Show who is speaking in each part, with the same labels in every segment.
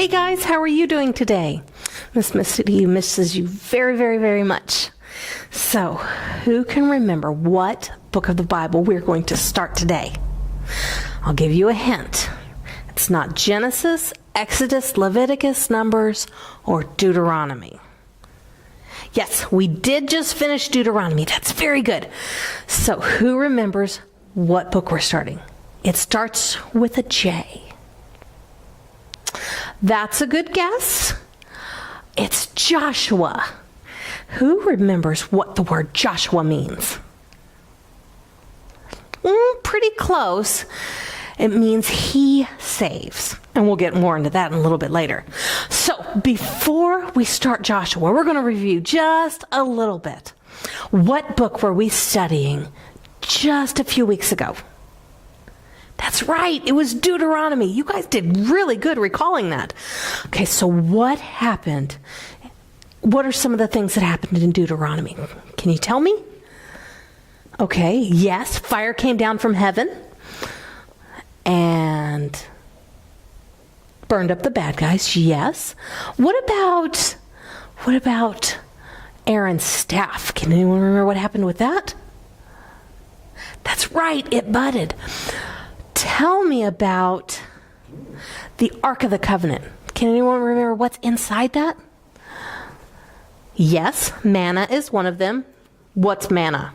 Speaker 1: Hey guys, how are you doing today? Miss Misty misses you very, very, very much. So, who can remember what book of the Bible we're going to start today? I'll give you a hint. It's not Genesis, Exodus, Leviticus, Numbers, or Deuteronomy. Yes, we did just finish Deuteronomy. That's very good. So, who remembers what book we're starting? It starts with a J. That's a good guess. It's Joshua. Who remembers what the word Joshua means? Pretty close. It means he saves. And we'll get more into that in a little bit later. So before we start Joshua, we're going to review just a little bit. What book were we studying just a few weeks ago? That's right. It was Deuteronomy. You guys did really good recalling that. Okay, so what happened? What are some of the things that happened in Deuteronomy? Can you tell me? Okay, yes, fire came down from heaven and burned up the bad guys. Yes. What about Aaron's staff? Can anyone remember what happened with that? That's right, it budded. Tell me about the Ark of the Covenant. Can anyone remember what's inside that? Yes, manna is one of them. What's manna?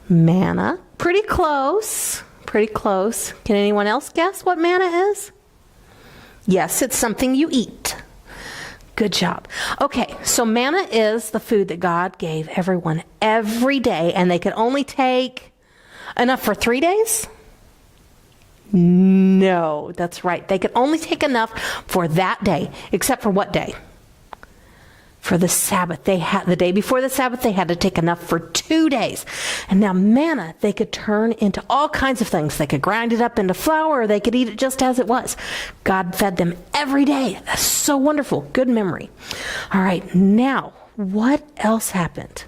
Speaker 1: Manna. Pretty close. Pretty close. Can anyone else guess what manna is? Yes, it's something you eat. Good job. Okay, so manna is the food that God gave everyone every day, and they could only take enough for 3 days? No, that's right. They could only take enough for that day, except for what day? For the Sabbath. The day before the Sabbath, they had to take enough for 2 days. And now manna, they could turn into all kinds of things. They could grind it up into flour, or they could eat it just as it was. God fed them every day. That's so wonderful. Good memory. All right, now, what else happened?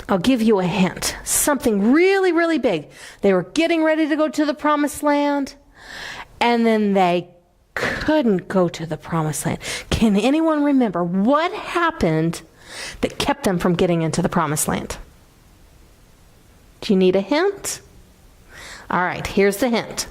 Speaker 1: I'll give you a hint. Something really, really big. They were getting ready to go to the promised land, and then they couldn't go to the promised land. Can anyone remember what happened that kept them from getting into the promised land? Do you need a hint? All right, here's the hint.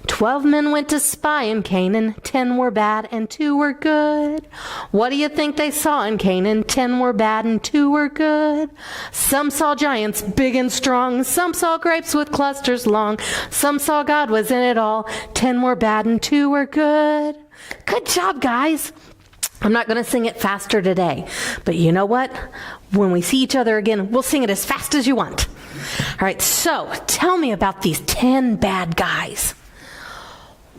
Speaker 1: 12 men went to spy in Canaan, 10 were bad and 2 were good. What do you think they saw in Canaan? 10 were bad and 2 were good. Some saw giants big and strong, some saw grapes with clusters long, some saw God was in it all. 10 were bad and 2 were good. Good job, guys. I'm not going to sing it faster today, but you know what? When we see each other again, we'll sing it as fast as you want. All right, so tell me about these 10 bad guys.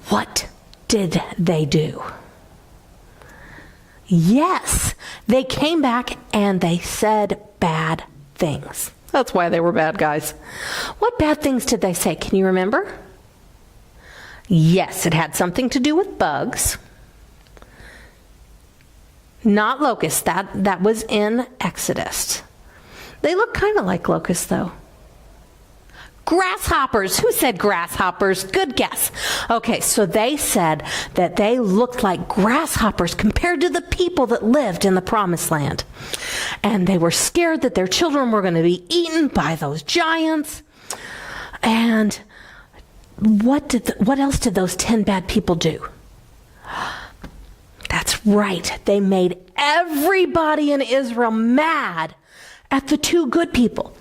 Speaker 1: What did they do? Yes, they came back and they said bad things. That's why they were bad guys. What bad things did they say? Can you remember? Yes, it had something to do with bugs. Not locusts. That was in Exodus. They look kind of like locusts, though. Grasshoppers. Who said grasshoppers? Good guess. Okay, so they said that they looked like grasshoppers compared to the people that lived in the promised land. And they were scared that their children were going to be eaten by those giants. And what else did those 10 bad people do? That's right. They made everybody in Israel mad at the 2 good people.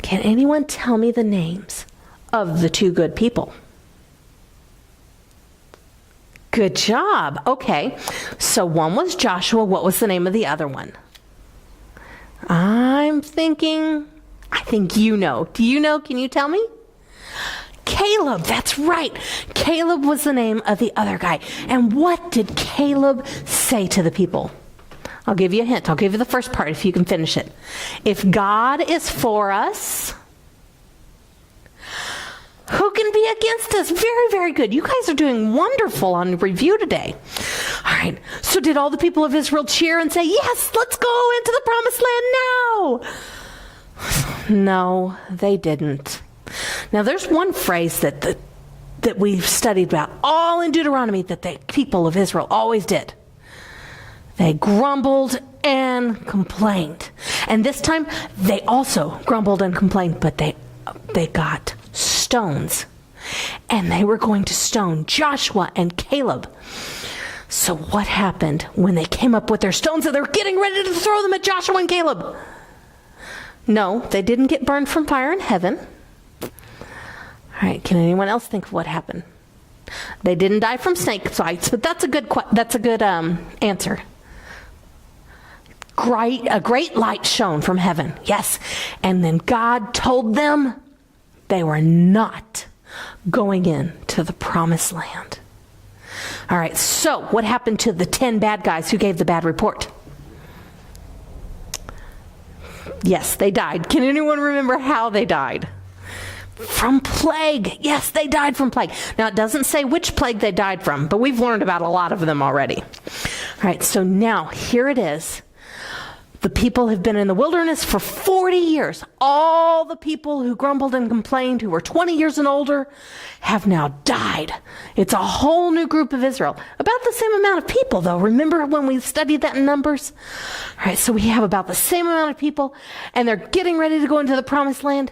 Speaker 1: Can anyone tell me the names of the 2 good people? Good job. Okay. So one was Joshua. What was the name of the other one? I think you know. Do you know? Can you tell me? Caleb. That's right. Caleb was the name of the other guy. And what did Caleb say to the people? I'll give you a hint. I'll give you the first part if you can finish it. If God is for us, who can be against us? Very, very good. You guys are doing wonderful on review today. All right. So did all the people of Israel cheer and say, yes, let's go into the promised land now? No, they didn't. Now there's one phrase that that we've studied about, all in Deuteronomy, that the people of Israel always did. They grumbled and complained. And this time, they also grumbled and complained, but they got stones. And they were going to stone Joshua and Caleb. So what happened when they came up with their stones and they were getting ready to throw them at Joshua and Caleb? No, they didn't get burned from fire in heaven. All right, can anyone else think of what happened? They didn't die from snake bites, but that's a good answer. A great light shone from heaven. Yes. And then God told them they were not going into the promised land. All right, so what happened to the 10 bad guys who gave the bad report? Yes, they died. Can anyone remember how they died? From plague. Yes, they died from plague. Now, it doesn't say which plague they died from, but we've learned about a lot of them already. All right, so now here it is. The people have been in the wilderness for 40 years. All the people who grumbled and complained, who were 20 years and older, have now died. It's a whole new group of Israel. About the same amount of people, though. Remember when we studied that in Numbers? All right, so we have about the same amount of people, and they're getting ready to go into the promised land.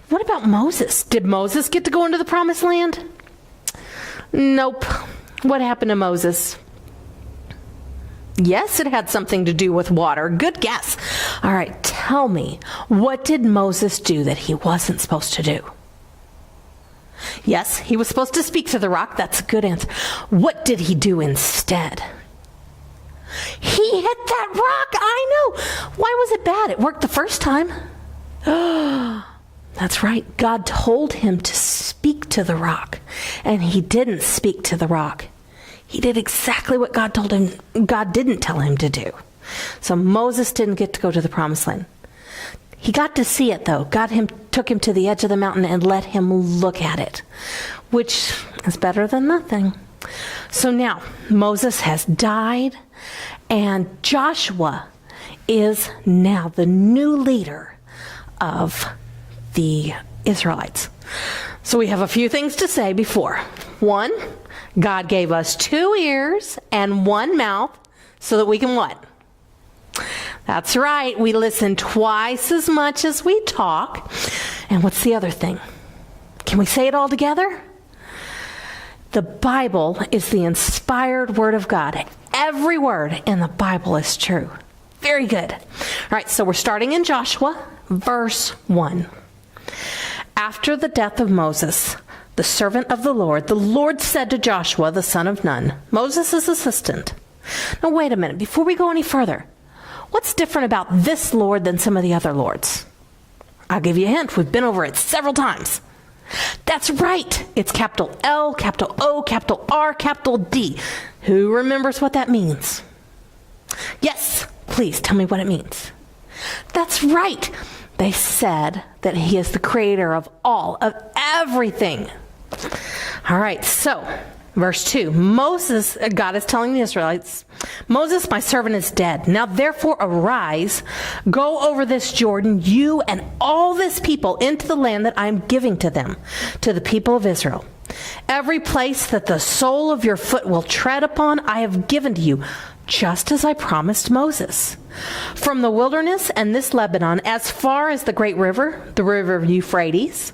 Speaker 1: What about Moses? Did Moses get to go into the promised land? Nope. What happened to Moses? Yes, it had something to do with water. Good guess. All right, tell me, what did Moses do that he wasn't supposed to do? Yes, he was supposed to speak to the rock. That's a good answer. What did he do instead? He hit that rock. I know. Why was it bad? It worked the first time. That's right. God told him to speak to the rock, and he didn't speak to the rock. He did exactly what God told him. God didn't tell him to do. So Moses didn't get to go to the promised land. He got to see it, though. God took him to the edge of the mountain and let him look at it, which is better than nothing. So now Moses has died, and Joshua is now the new leader of the Israelites. So we have a few things to say before. One, God gave us 2 ears and 1 mouth so that we can what? That's right. We listen twice as much as we talk. And what's the other thing? Can we say it all together? The Bible is the inspired word of God. Every word in the Bible is true. Very good. All right, so we're starting in Joshua, verse 1. After the death of Moses, the servant of the Lord said to Joshua, the son of Nun, Moses' assistant. Now, wait a minute. Before we go any further, what's different about this Lord than some of the other lords? I'll give you a hint. We've been over it several times. That's right. It's capital L, capital O, capital R, capital D. Who remembers what that means? Yes, please tell me what it means. That's right. They said that he is the creator of all, of everything. All right, so verse 2. Moses, God is telling the Israelites, Moses, my servant, is dead. Now therefore arise, go over this Jordan, you and all this people, into the land that I am giving to them, to the people of Israel. Every place that the sole of your foot will tread upon, I have given to you, just as I promised Moses. From the wilderness and this Lebanon, as far as the great river, the river of Euphrates,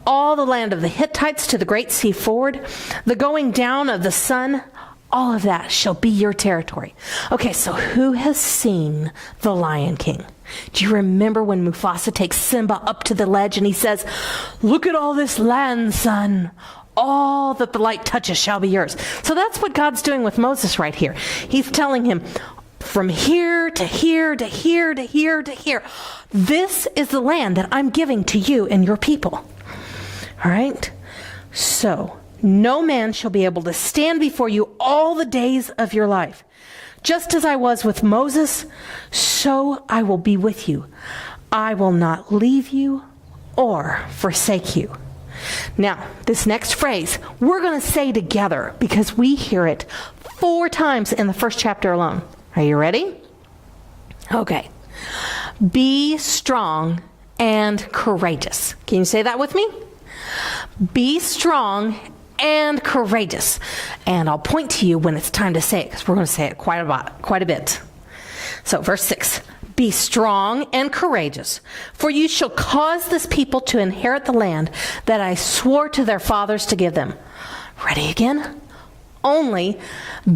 Speaker 1: all the land of the Hittites to the great sea forward, the going down of the sun, all of that shall be your territory. Okay, so who has seen The Lion King? Do you remember when Mufasa takes Simba up to the ledge and he says, look at all this land, son. All that the light touches shall be yours. So that's what God's doing with Moses right here. He's telling him, from here to here to here to here to here, this is the land that I'm giving to you and your people. All right? So, no man shall be able to stand before you all the days of your life. Just as I was with Moses, so I will be with you. I will not leave you or forsake you. Now, this next phrase, we're going to say together because we hear it 4 times in the first chapter alone. Are you ready? Okay. Be strong and courageous. Can you say that with me? Be strong and courageous. And I'll point to you when it's time to say it, because we're going to say it quite a bit. So verse 6, be strong and courageous, for you shall cause this people to inherit the land that I swore to their fathers to give them. Ready again? Only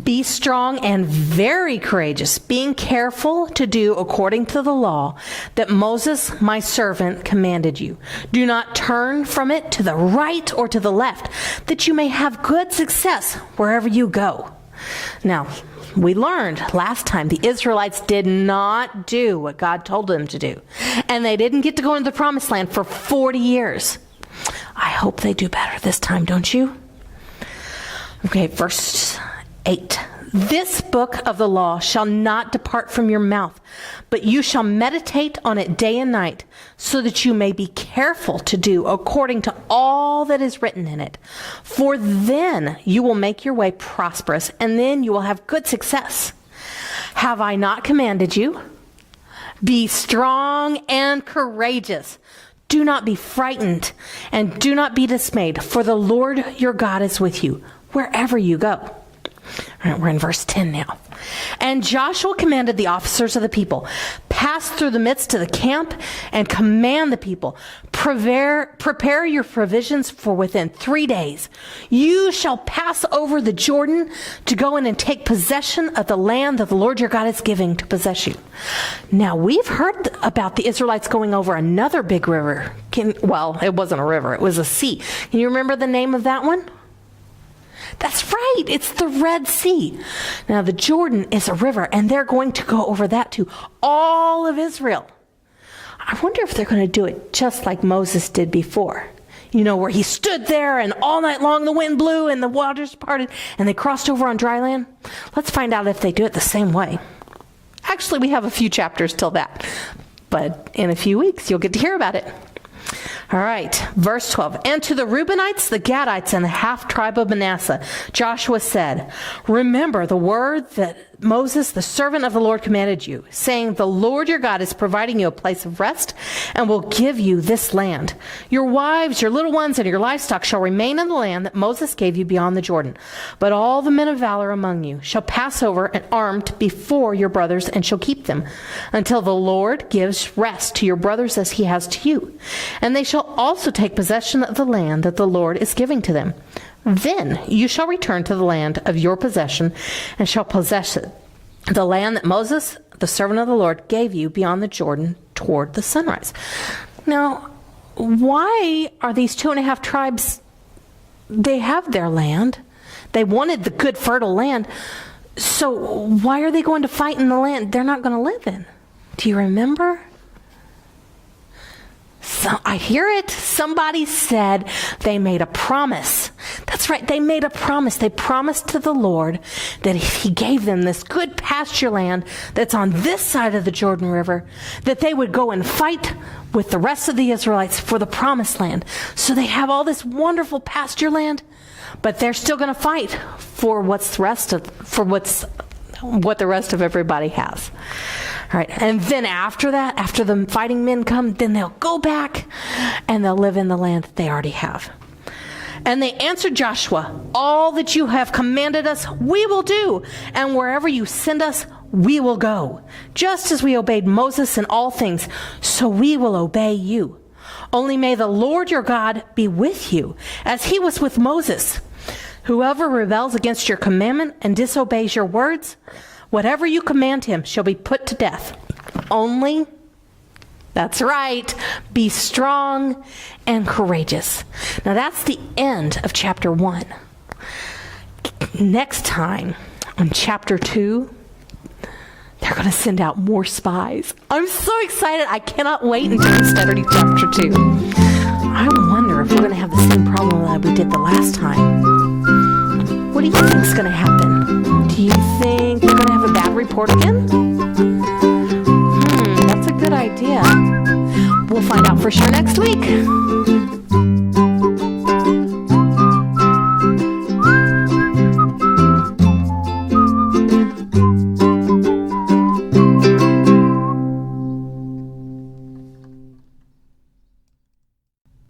Speaker 1: be strong and very courageous, being careful to do according to the law that Moses, my servant, commanded you. Do not turn from it to the right or to the left, that you may have good success wherever you go. Now, we learned last time the Israelites did not do what God told them to do, and they didn't get to go into the promised land for 40 years. I hope they do better this time, don't you? Okay, verse 8. This book of the law shall not depart from your mouth, but you shall meditate on it day and night, so that you may be careful to do according to all that is written in it. For then you will make your way prosperous, and then you will have good success. Have I not commanded you? Be strong and courageous. Do not be frightened, and do not be dismayed, for the Lord your God is with you wherever you go. All right, we're in verse 10 now. And Joshua commanded the officers of the people, pass through the midst of the camp and command the people, prepare your provisions for within 3 days. You shall pass over the Jordan to go in and take possession of the land that the Lord your God is giving to possess you. Now, we've heard about the Israelites going over another big river. Well, it wasn't a river, it was a sea. Can you remember the name of that one? That's right, it's the Red Sea. Now, the Jordan is a river, and they're going to go over that too. All of Israel. I wonder if they're going to do it just like Moses did before. You know, where he stood there, and all night long the wind blew, and the waters parted, and they crossed over on dry land. Let's find out if they do it the same way. Actually, we have a few chapters till that. But in a few weeks, you'll get to hear about it. All right, verse 12. And to the Reubenites, the Gadites, and the half-tribe of Manasseh, Joshua said, remember the word that Moses, the servant of the Lord, commanded you, saying, the Lord your God is providing you a place of rest and will give you this land. Your wives, your little ones, and your livestock shall remain in the land that Moses gave you beyond the Jordan. But all the men of valor among you shall pass over and armed before your brothers and shall keep them until the Lord gives rest to your brothers as he has to you. And they shall also take possession of the land that the Lord is giving to them. Then you shall return to the land of your possession and shall possess it, the land that Moses, the servant of the Lord, gave you beyond the Jordan toward the sunrise. Now, why are these 2.5 tribes, they have their land. They wanted the good fertile land. So why are they going to fight in the land they're not going to live in? Do you remember? So I hear it. Somebody said they made a promise. That's right. They made a promise. They promised to the Lord that if he gave them this good pasture land that's on this side of the Jordan River, that they would go and fight with the rest of the Israelites for the promised land. So they have all this wonderful pasture land, but they're still going to fight for what the rest of everybody has. All right, and then after that, after the fighting men come, then they'll go back and they'll live in the land that they already have. And they answered Joshua, all that you have commanded us, we will do. And wherever you send us, we will go. Just as we obeyed Moses in all things, so we will obey you. Only may the Lord your God be with you, as he was with Moses. Whoever rebels against your commandment and disobeys your words, whatever you command him shall be put to death. Only, that's right, be strong and courageous. Now that's the end of chapter 1. Next time, on chapter 2, they're going to send out more spies. I'm so excited. I cannot wait until we study chapter 2. I wonder if we're going to have the same problem that we did the last time. What do you think is going to happen? Do you think they're going to have a bad report again? That's a good idea. We'll find out for sure next week.